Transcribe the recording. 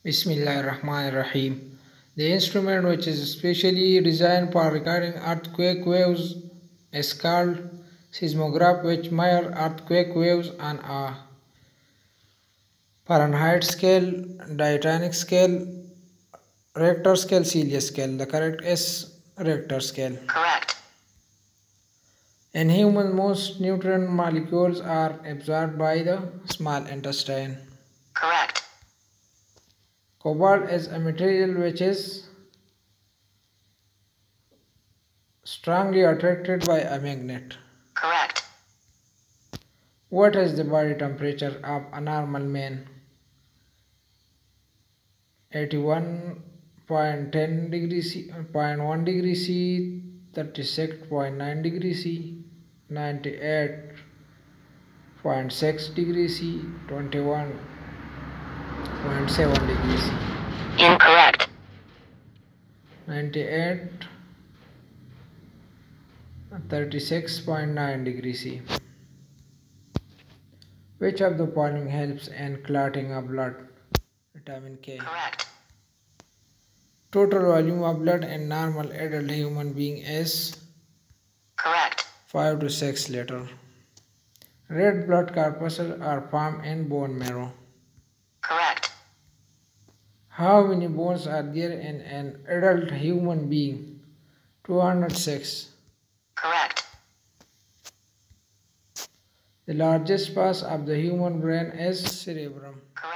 Bismillahirrahmanirrahim. The instrument, which is specially designed for recording earthquake waves, is called seismograph, which measures earthquake waves on a Fahrenheit scale, diatonic scale, Richter scale, Celsius scale. The correct is Richter scale. Correct. In humans, most nutrient molecules are absorbed by the small intestine. Correct. Cobalt is a material which is strongly attracted by a magnet. Correct. What is the body temperature of a normal man? 81.10 degrees C, 0.1 degrees C, 36.9 degrees C, 98.6 degrees C, 21.7 degrees C. Incorrect. 98, 36.9 degrees C. Which of the following helps in clotting of blood? Vitamin K. Correct. Total volume of blood in normal adult human being is Correct. 5 to 6 liters. Red blood corpuscles are formed in bone marrow. Correct. How many bones are there in an adult human being? 206. Correct. The largest part of the human brain is cerebrum. Correct.